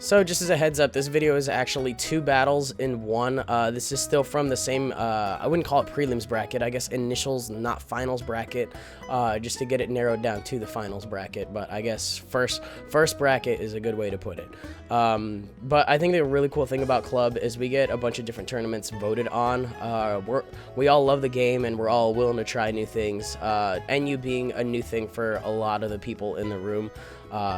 So just as a heads up, this video is actually 2 battles in one. This is still from the same, I wouldn't call it prelims bracket, I guess initials, not finals bracket, just to get it narrowed down to the finals bracket. But I guess first bracket is a good way to put it. But I think the really cool thing about Club is we get a bunch of different tournaments voted on. We all love the game and we're all willing to try new things. NU being a new thing for a lot of the people in the room.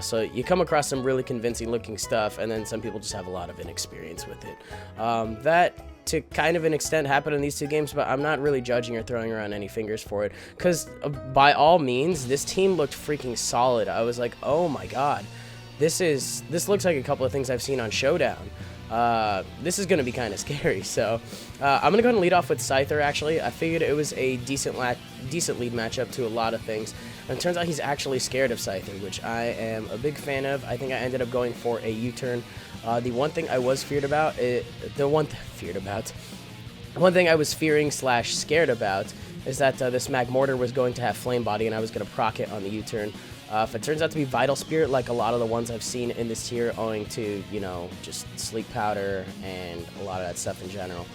So you come across some really convincing looking stuff, and then some people just have a lot of inexperience with it. That to kind of an extent happened in these 2 games, but I'm not really judging or throwing around any fingers for it, because by all means this team looked freaking solid. I was like, oh my god, this looks like a couple of things I've seen on Showdown. This is going to be kind of scary. So I'm going to go ahead and lead off with Scyther. Actually, I figured it was a decent lead matchup to a lot of things, and it turns out he's actually scared of Scyther, which I am a big fan of. I think I ended up going for a U-turn. The one thing I was fearing slash scared about is that this Mag Mortar was going to have Flame Body, and I was going to proc it on the U-turn. If it turns out to be Vital Spirit, like a lot of the ones I've seen in this tier, owing to, you know, just Sleep Powder and a lot of that stuff in general,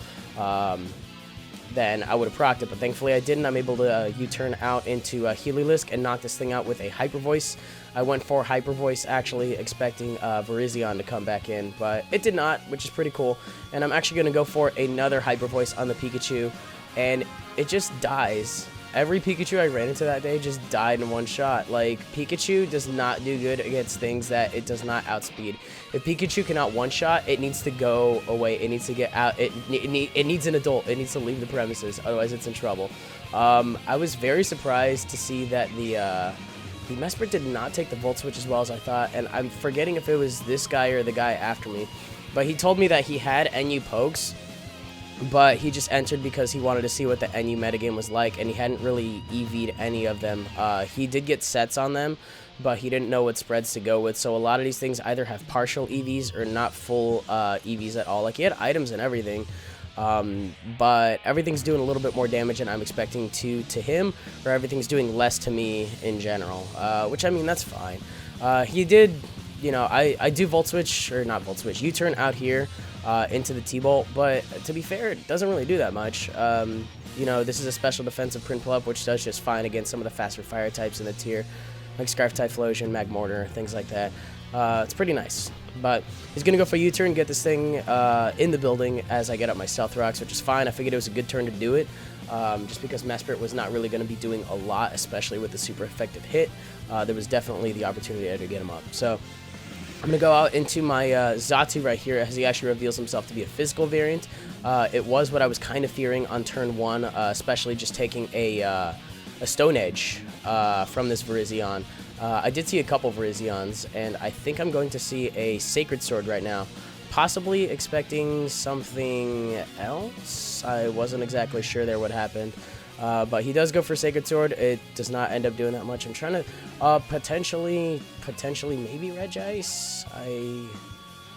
then I would have procced it, but thankfully I didn't. I'm able to U-turn out into Heliolisk and knock this thing out with a Hyper Voice. I went for Hyper Voice, actually expecting Virizion to come back in, but it did not, which is pretty cool. And I'm actually going to go for another Hyper Voice on the Pikachu, and it just dies. Every Pikachu I ran into that day just died in one shot. Like, Pikachu does not do good against things that it does not outspeed. If Pikachu cannot one-shot, it needs to go away. It needs to get out. It needs an adult. It needs to leave the premises. Otherwise, it's in trouble. I was very surprised to see that the Mesprit did not take the Volt Switch as well as I thought. And I'm forgetting if it was this guy or the guy after me. But he told me that he had NU pokes, but he just entered because he wanted to see what the NU metagame was like, and he hadn't really EV'd any of them. He did get sets on them, but he didn't know what spreads to go with, so a lot of these things either have partial EVs or not full EVs at all. Like, he had items and everything, but everything's doing a little bit more damage than I'm expecting to him, or everything's doing less to me in general, which, I mean, that's fine. He did, you know, I do Volt Switch, or not Volt Switch, U-turn out here, into the T-Bolt, but to be fair, it doesn't really do that much. You know, this is a special defensive Print Pull-Up, which does just fine against some of the faster fire types in the tier, like Scarf Typhlosion, Mag Mortar, things like that. It's pretty nice, but he's going to go for U-turn, get this thing in the building as I get up my Stealth Rocks, which is fine. I figured it was a good turn to do it, just because Mesprit was not really going to be doing a lot, especially with the super effective hit. There was definitely the opportunity there to get him up. So I'm going to go out into my Xatu right here as he actually reveals himself to be a physical variant. It was what I was kind of fearing on turn 1, especially just taking a Stone Edge from this Virizion. I did see a couple Virizions, and I think I'm going to see a Sacred Sword right now. Possibly expecting something else. I wasn't exactly sure there what happened. But he does go for Sacred Sword. It does not end up doing that much. I'm trying to potentially maybe Regice.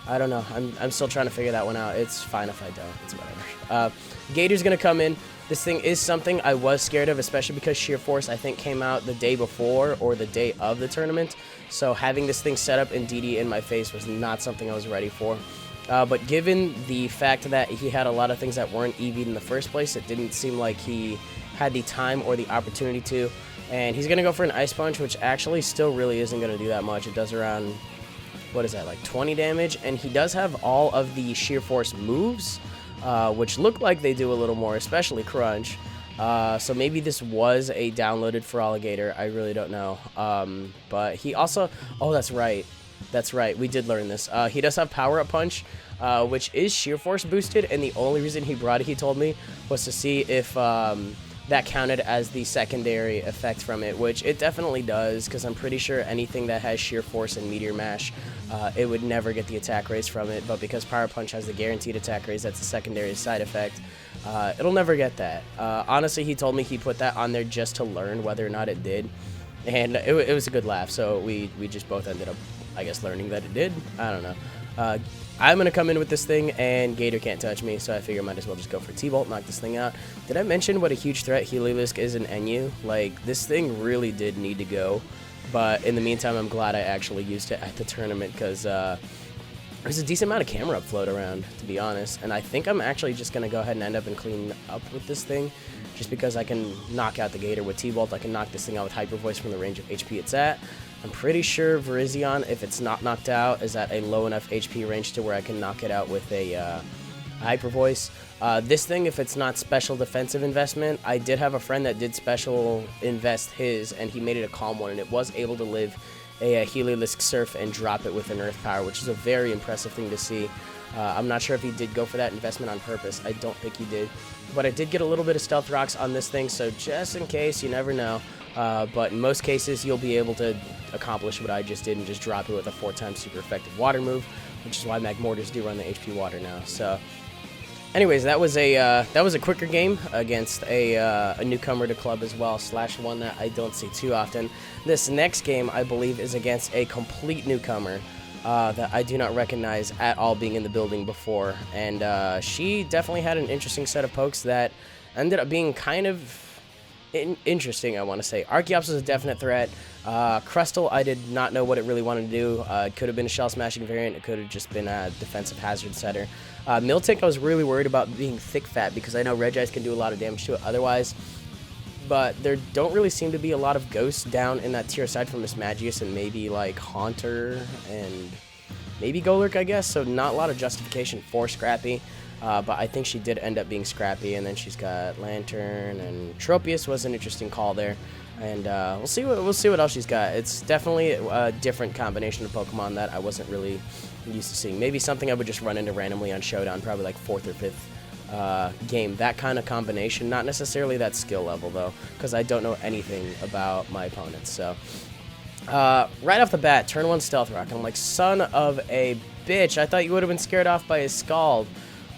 I don't know. I'm still trying to figure that one out. It's fine if I don't. It's whatever. Gator's gonna come in. This thing is something I was scared of, especially because Sheer Force, I think, came out the day before or the day of the tournament. So having this thing set up in DD in my face was not something I was ready for. But given the fact that he had a lot of things that weren't EV'd in the first place, it didn't seem like he had the time or the opportunity to. And he's going to go for an Ice Punch, which actually still really isn't going to do that much. It does around, what is that, like 20 damage? And he does have all of the Sheer Force moves, which look like they do a little more, especially Crunch. So maybe this was a downloaded for Alligator. I really don't know. But he also, oh, that's right. That's right, we did learn this. He does have Power Up Punch, which is Sheer Force boosted, and the only reason he brought it, he told me, was to see if that counted as the secondary effect from it, which it definitely does, because I'm pretty sure anything that has Sheer Force and Meteor Mash, it would never get the attack raise from it, but because Power Punch has the guaranteed attack raise, that's a secondary side effect, it'll never get that. Honestly, he told me he put that on there just to learn whether or not it did, and it was a good laugh, so we just both ended up, I guess, learning that it did. I don't know. I'm going to come in with this thing, and Gator can't touch me, so I figure I might as well just go for T-Bolt, knock this thing out. Did I mention what a huge threat Heliolisk is in NU? Like, this thing really did need to go, but in the meantime, I'm glad I actually used it at the tournament, because there's a decent amount of camera upload around, to be honest, and I think I'm actually just going to go ahead and end up and clean up with this thing, just because I can knock out the Gator with T-Bolt. I can knock this thing out with Hyper Voice from the range of HP it's at. I'm pretty sure Virizion, if it's not knocked out, is at a low enough HP range to where I can knock it out with a Hyper Voice. This thing, if it's not special defensive investment, I did have a friend that did special invest his, and he made it a calm one, and it was able to live a Heliolisk Surf and drop it with an Earth Power, which is a very impressive thing to see. I'm not sure if he did go for that investment on purpose. I don't think he did. But I did get a little bit of Stealth Rocks on this thing, so just in case, you never know. But in most cases, you'll be able to accomplish what I just did and just drop it with a 4x super effective water move, which is why Mag Mortars do run the HP water now. So, anyways, that was a quicker game against a newcomer to club as well, / one that I don't see too often. This next game, I believe, is against a complete newcomer that I do not recognize at all being in the building before, and she definitely had an interesting set of pokes that ended up being kind of interesting, I want to say. Archeops was a definite threat. Crustle, I did not know what it really wanted to do. It could have been a shell smashing variant. It could have just been a defensive hazard setter. Miltank, I was really worried about being thick fat because I know Regice can do a lot of damage to it otherwise. But there don't really seem to be a lot of ghosts down in that tier aside from Mismagius and maybe like Haunter and maybe Golurk, I guess. So not a lot of justification for Scrappy. But I think she did end up being Scrappy, and then she's got Lantern, and Tropius was an interesting call there, and we'll see what else she's got. It's definitely a different combination of Pokemon that I wasn't really used to seeing. Maybe something I would just run into randomly on Showdown, probably like 4th or 5th game. That kind of combination, not necessarily that skill level though, because I don't know anything about my opponents. So right off the bat, turn 1 Stealth Rock. I'm like, son of a bitch! I thought you would have been scared off by a Scald.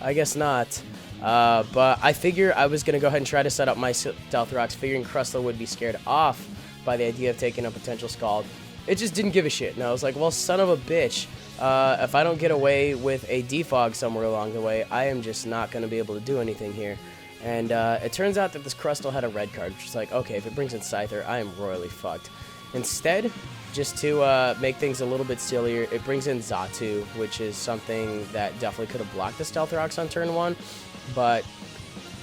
I guess not, but I figure I was going to go ahead and try to set up my Stealth Rocks, figuring Crustle would be scared off by the idea of taking a potential Scald. It just didn't give a shit, and I was like, well, son of a bitch, if I don't get away with a Defog somewhere along the way, I am just not going to be able to do anything here. And it turns out that this Crustle had a red card, which is like, okay, if it brings in Scyther, I am royally fucked. Instead, just to make things a little bit sillier, it brings in Xatu, which is something that definitely could have blocked the Stealth Rocks on turn 1, but,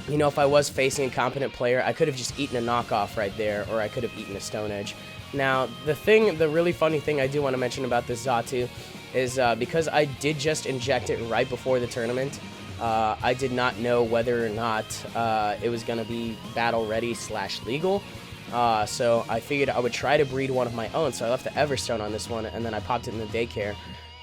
you know, if I was facing a competent player, I could have just eaten a knockoff right there, or I could have eaten a Stone Edge. Now, the really funny thing I do want to mention about this Xatu is because I did just inject it right before the tournament, I did not know whether or not it was going to be battle ready / legal. So I figured I would try to breed one of my own, so I left the Everstone on this one, and then I popped it in the daycare,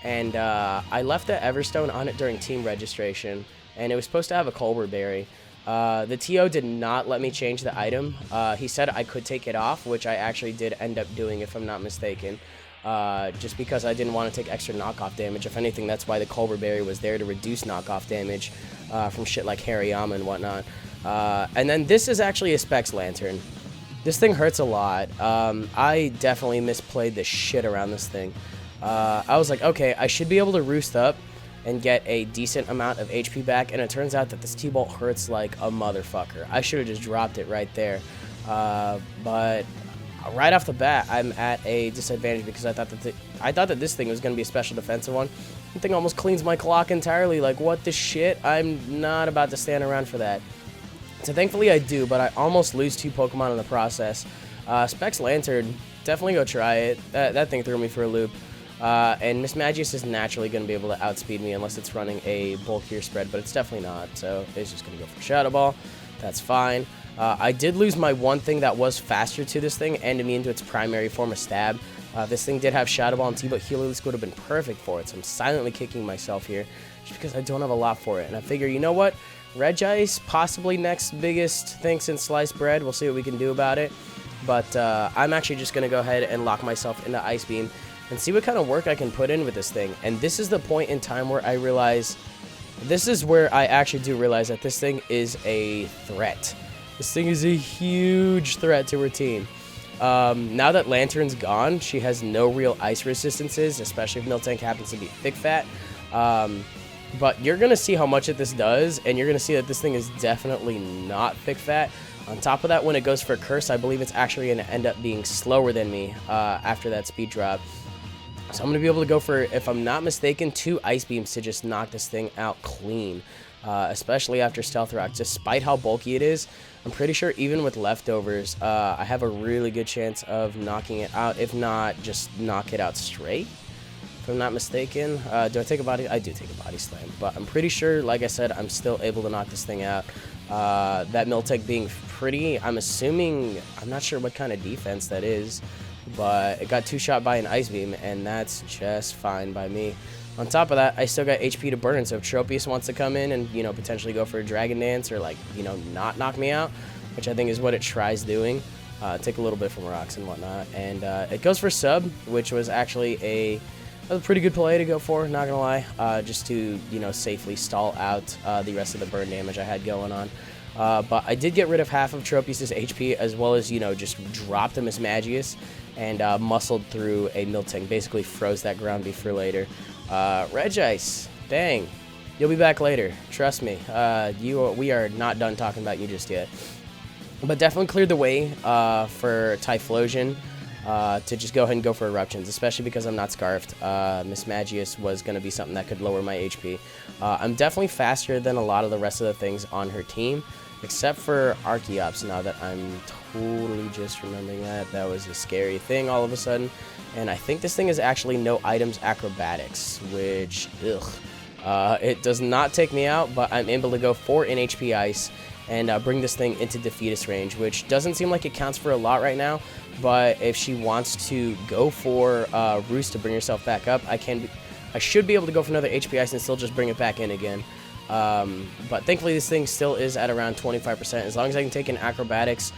and I left the Everstone on it during team registration, and it was supposed to have a Colbur Berry. The TO did not let me change the item. He said I could take it off, which I actually did end up doing, if I'm not mistaken, just because I didn't want to take extra knockoff damage. If anything, that's why the Colbur Berry was there, to reduce knockoff damage from shit like Hariyama and whatnot. And then this is actually a Specs Lantern. This thing hurts a lot. I definitely misplayed the shit around this thing. I was like, okay, I should be able to roost up and get a decent amount of HP back, and it turns out that this T-Bolt hurts like a motherfucker. I should have just dropped it right there. But right off the bat, I'm at a disadvantage because I thought that this thing was going to be a special defensive one. The thing almost cleans my clock entirely. Like, what the shit? I'm not about to stand around for that. So thankfully I do, but I almost lose 2 Pokemon in the process. Specs Lantern, definitely go try it. That thing threw me for a loop. And Mismagius is naturally going to be able to outspeed me unless it's running a bulkier spread, but it's definitely not. So it's just going to go for Shadow Ball. That's fine. I did lose my one thing that was faster to this thing, ended me into its primary form of Stab. This thing did have Shadow Ball and T, but Heliolisk would have been perfect for it. So I'm silently kicking myself here just because I don't have a lot for it. And I figure, you know what? Regice, possibly next biggest thing since sliced bread. We'll see what we can do about it. But I'm actually just going to go ahead and lock myself into Ice Beam and see what kind of work I can put in with this thing. And this is the point in time where I realize, this is where I actually do realize that this thing is a threat. This thing is a huge threat to her team. Now that Lantern's gone, she has no real ice resistances, especially if Miltank happens to be thick fat. But you're going to see how much this does, and you're going to see that this thing is definitely not thick fat. On top of that, when it goes for Curse, I believe it's actually going to end up being slower than me after that speed drop. So I'm going to be able to go for, if I'm not mistaken, 2 ice beams to just knock this thing out clean. Especially after Stealth Rock. Despite how bulky it is, I'm pretty sure even with leftovers, I have a really good chance of knocking it out. If not, just knock it out straight. If I'm not mistaken. Do I take a body? I do take a body slam. But I'm pretty sure, like I said, I'm still able to knock this thing out. That Miltech being pretty, I'm assuming, I'm not sure what kind of defense that is. But it got 2-shot by an ice beam, and that's just fine by me. On top of that, I still got HP to burn, so if Tropius wants to come in and, you know, potentially go for a Dragon Dance or, like, you know, not knock me out, which I think is what it tries doing, take a little bit from rocks and whatnot, and it goes for sub, which was actually a pretty good play to go for, not gonna lie, just to, you know, safely stall out the rest of the burn damage I had going on. But I did get rid of half of Tropius' HP, as well as, you know, just dropped him as Magius, and muscled through a Miltank, basically froze that ground beef for later. Regice, dang, you'll be back later, trust me. We are not done talking about you just yet. But definitely cleared the way for Typhlosion to just go ahead and go for Eruptions, especially because I'm not Scarfed. Miss Magius was going to be something that could lower my HP. I'm definitely faster than a lot of the rest of the things on her team, except for Archeops, now that I'm totally just remembering that. That was a scary thing all of a sudden. And I think this thing is actually no items acrobatics, which, ugh. It does not take me out, but I'm able to go 4 in HP ice and bring this thing into defeatist range, which doesn't seem like it counts for a lot right now. But if she wants to go for Roost to bring herself back up, I should be able to go for another HP ice and still just bring it back in again. But thankfully this thing still is at around 25%. As long as I can take in acrobatics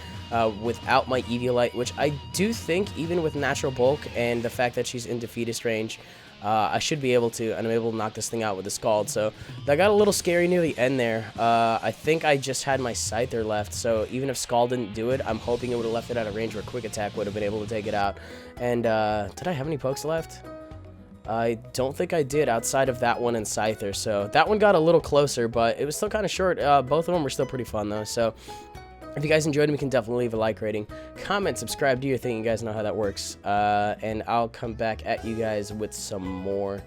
without my Eviolite, which I do think even with natural bulk and the fact that she's in defeatist range, I should be able to, and I'm able to knock this thing out with the Scald. So that got a little scary near the end there. I think I just had my Scyther left, so even if Scald didn't do it, I'm hoping it would have left it at a range where Quick Attack would have been able to take it out. And did I have any pokes left? I don't think I did outside of that one and Scyther, so that one got a little closer, but it was still kind of short. Both of them were still pretty fun, though, so if you guys enjoyed them, you can definitely leave a like rating, comment, subscribe, do your thing. You guys know how that works, and I'll come back at you guys with some more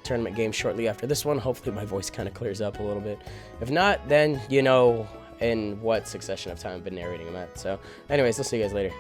tournament games shortly after this one. Hopefully my voice kind of clears up a little bit. If not, then you know in what succession of time I've been narrating them at. So anyways, I'll see you guys later.